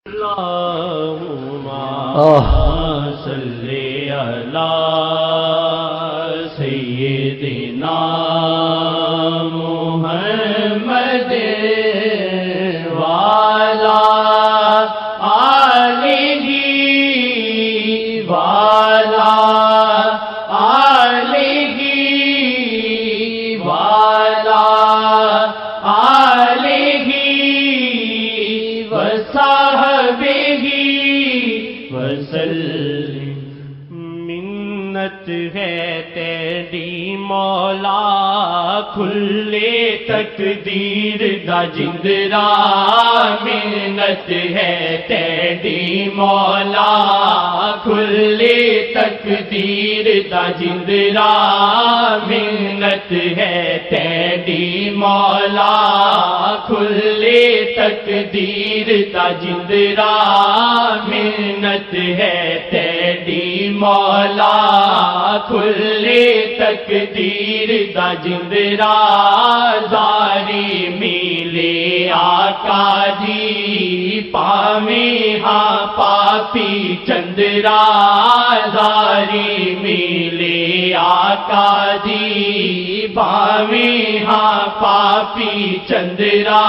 اللہم صلی علی سیدنا محمد وعلی آلہ وعلی آلہ وعلی آلہ وصحبہ وسلم۔ منت ہے تیری مولا کھلے تقدیر دا جندرا، منت ہے تیری مولا کھلے تقدیر دا جندرا، منت ہے تیری مولا کھلے تقدیر دا جندرا، منت ہے تیری مولا کھلے تقدیر دا جندرا، زاری ملے آقا جی پاویں ہاں پاپی چندرا، زاری ملے آقا جی پاویں ہاں پاپی چندرا،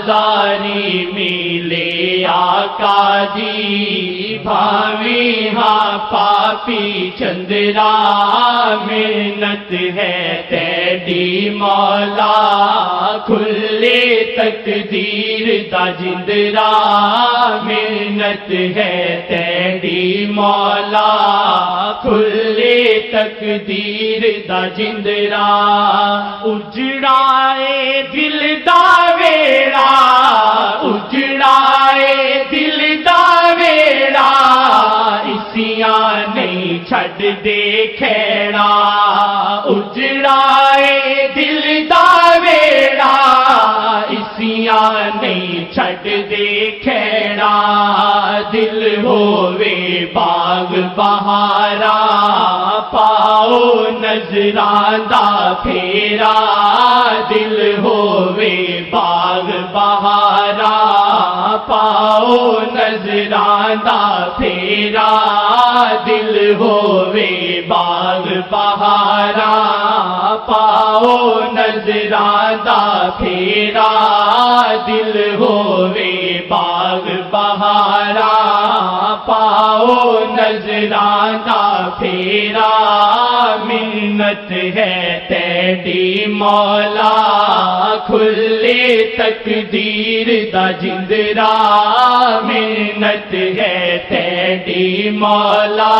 زاری ملے آقا جی بھاویں ہاں پاپی چندرا، منت ہے تیری مولا کھلے تقدیر دا جندرا، منت ہے تیری مولا کھلے تقدیر دا جندرا، اجڑائے دل دا ویڑا اجڑائے دل دا ویڑا، اسیاں نہیں چھڈ دے کھیڑا، اجڑائے دل دا ویڑا اسیاں نہیں چھڈ دے کھیڑا، دل ہووے باغ بہارا پاؤ نظراں دا پھیرا، دل ہووے باغ بہارا پاؤ نظراں دا پھیرا، دل ہووے باغ بہارا پاؤ نظراں دا پھیرا، دل ہووے باغ بہارا پاؤ نظراں دا پھیرا، منت ہے تیری مولا کھلے تقدیر دا جندرا، منت ہے تیری مولا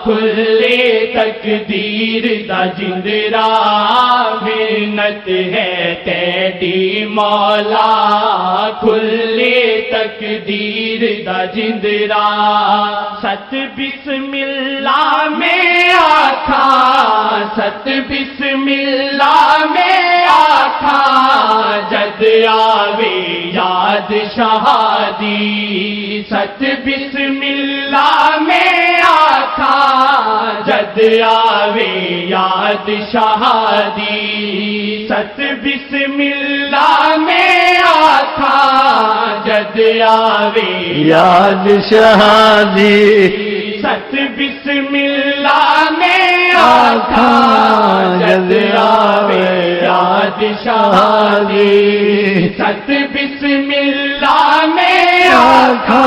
کھلے تقدیر دا جندرا، منت ہے تیری مولا کھلے تقدیر دا جندرا، ست بسم اللہ میں آکھا ست بسم اللہ میں آکھا، جد آوے یاد شہادی، ست بسم اللہ میں آکھا جد آوے یاد شہادی، ست بسم اللہ میں آکھا جد آوے یاد شہادی، ست بسم اللہ میں آکھا جد آوے یاد شہادی، ست بسم اللہ میں آکھا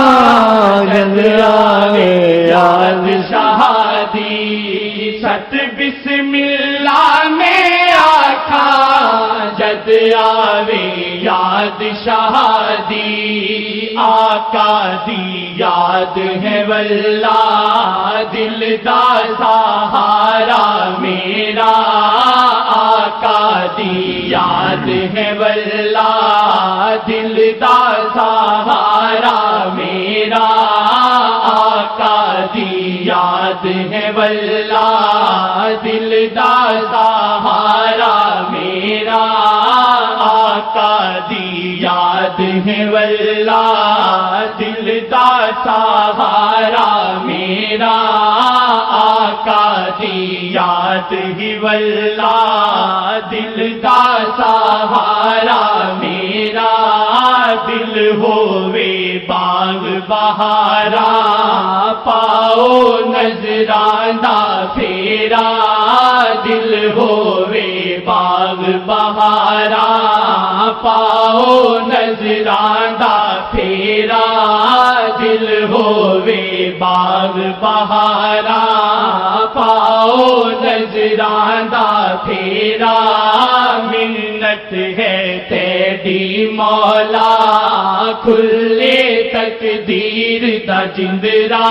جد آوے یاد شہادی، ست بسم اللہ میں آکھا جد آوے یاد شہادی، آقا دی یاد ہے واللہ دل دا سہارا میرا، آقا دی یاد ہے واللہ دل دا سہارا میرا، آقا دی یاد ہے واللہ دل دا سہارا میرا، آقا دی یاد ہے واللہ دل دا سہارا میرا، آقا دی یاد ہی واللہ دل دا سہارا میرا، دل ہووے باغ بہارا پاؤ نظرانہ پھیرا دل ہووے باغ بہارا پاؤ نظرانہ پھیرا دل ہووے باغ بہارا پاؤ نظرانہ پھیرا منت ہے تیری مولا کھلے تقدیر دا جندرا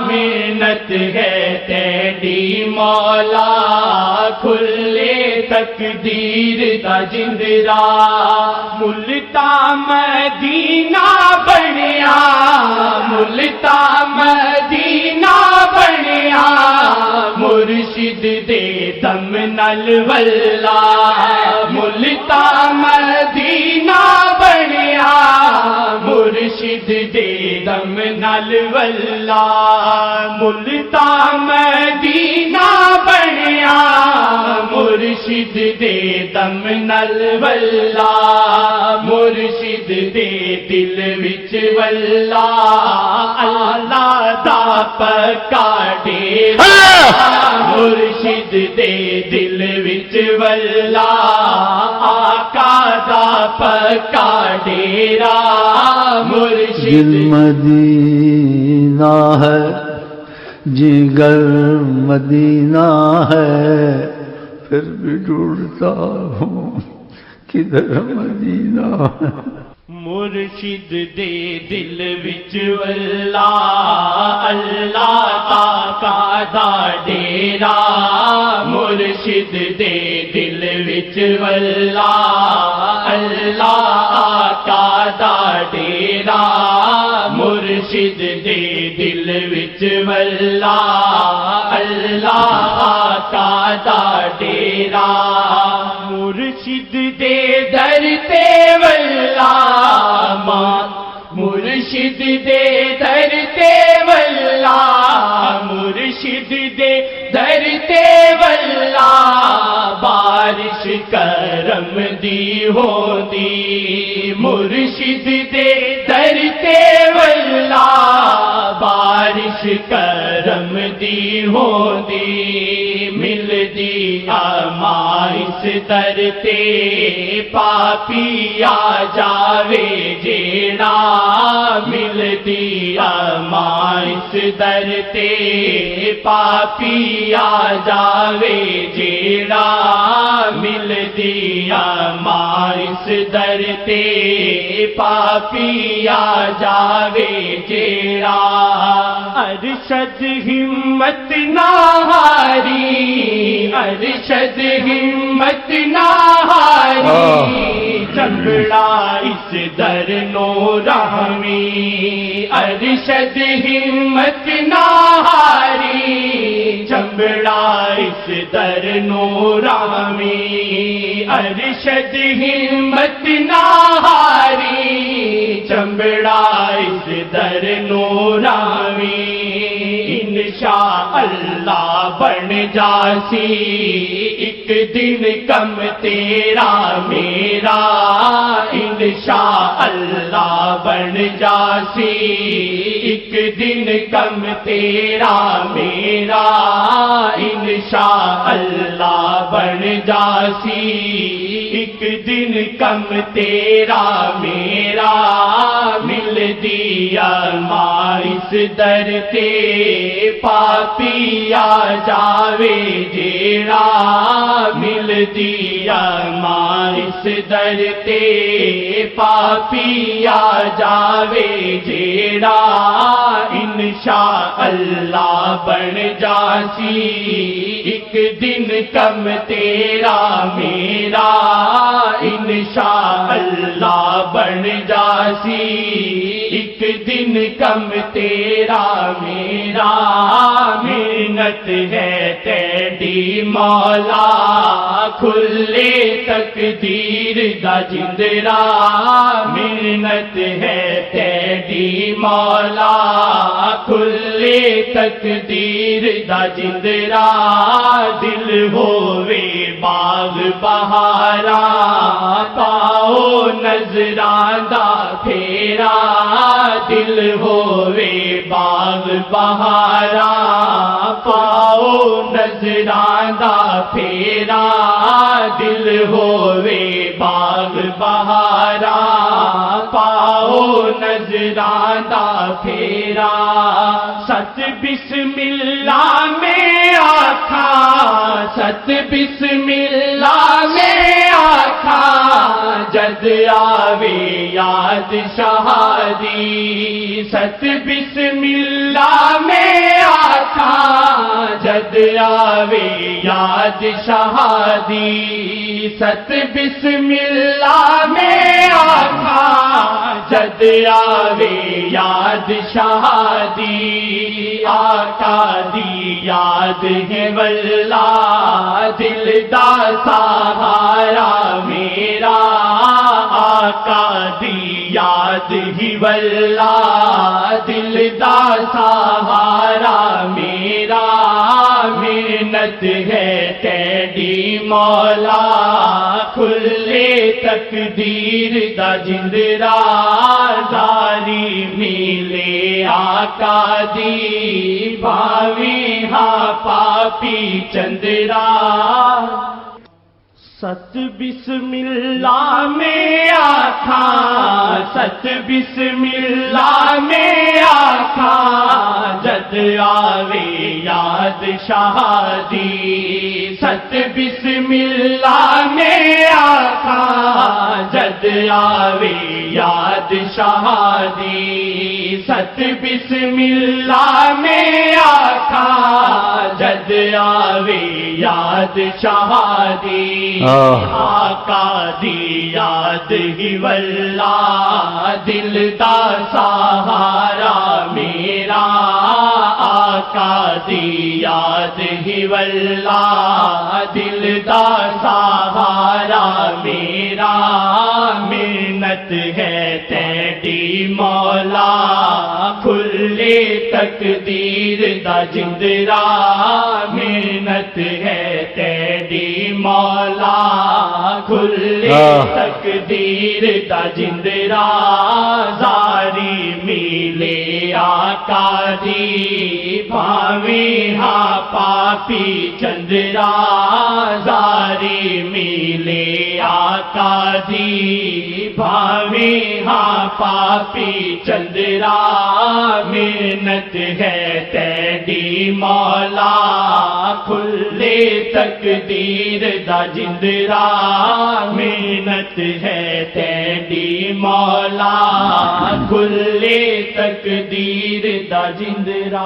منت ہے تیری مولا کھلے تقدیر دا جندرا ملتا مدینہ بنیا ملتا مدینہ بنیا مرشد دے دم نل ولا ملتا مدینہ بنیا مرشد دے دم نل ولا ملتا مدینہ بنیا مرشد دے دم نل ولا مرشد دے دل وچ ولا اللہ دا پکا ڈیرا مرشد دے دل وچ ولا آقا دا پکا ڈیرا مرشد دل مدینہ ہے جگر مدینہ ہے پھر بھی ڈھونڈتا ہوں کدھر مدینہ ہے مرشد دے دل وچ ولا اللہ آقا دا ڈیرا مرشد دے دل وچ ولا اللہ آقا دا ڈیرا مرشد دے دل وچ ولا اللہ آقا دا ڈیرا مرشد دے در تے ولا مرشد دے در تے ولا مرشد دے در تے ولا بارش کرم دی ہوندی مرشد دے در تے ولا بارش کرم دی ہوندی ملدی امائس در تے پاپی آ جاوے جیڑا ملدی امائس در تے پاپی آ جاوے جیڑا ملدی امائس در تے پاپی آ جاوے جیڑا ارشد ہمت نہ ہاری ارشد ہمت نہ ہاری چمڑا اس در نو رحمی ارشد ہمت نہ ہاری چمڑا اس در نو رحمی ارشد ہمت نہ ہاری چمڑا اس در نو رحمی انشاءاللہ بن جاسی ایک دن کم تیرا میرا انشاءاللہ بن جاسی ایک دن کم تیرا میرا انشاءاللہ بن جاسی ایک دن کم تیرا میرا مل دیا مائس در تے پاپی آ جاوے جیڑا مل دیا مائس در تے پاپی آ جاوے جیڑا انشاءاللہ بن جاسی ایک دن کم تیرا میرا انشاءاللہ بن جاسی ایک دن کم تیرا میرا محنت ہے تیری مولا کھلے تقدیر دا جندرا محنت ہے تیری مولا کھلے تقدیر دا جندرا دل ہووے باغ بہارا پاؤ نظراں دا پھیرا دل ہووے باغ بہارا پاؤ نظراں دا پھیرا دل ہووے باغ بہارا پاؤ نظراں دا پھیرا ست بسم اللہ میں آکھا ست بسم اللہ میں آکھا جد آوے یاد شہادی ست بسم اللہ میں آکھا جد آوے یاد شہادی ست بسم اللہ میں آکھا جد آوے یاد شہادی آقا دی یاد ہے واللہ دل دا سہارا میرا آقا دی یاد ہی واللہ دل دا سہارا میرا محنت ہے تیری مولا کھلے تقدیر دا جندرا داری ملے آقا دی بھاوی ہاں پاپی چندرا ست بسم اللہ میں آکھا ست بسم اللہ میں آکھا جد آوے یاد شہادی ست بسم اللہ میں آکھا جد آوے یاد شہادی ست بسم اللہ میں آکھا جد آوے یاد شہادی آقا دی یاد ہی واللہ دل دا سہارا میرا آقا دی یاد ہی واللہ دل دا سہارا میرا محنت ہے تیری مولا کھلے تقدیر دا جندرا محنت ہے تیری مولا کھلے تقدیر دا جندرا زاری ملے آقا دی بھاویں ہاں پاپی چندرا زاری ملے آقا دی بھاویں ہاں پاپی چندرا محنت ہے تیری مولا کھلے تقدیر دا جندرا محنت ہے تیری مولا کھلے تقدیر دا جندرا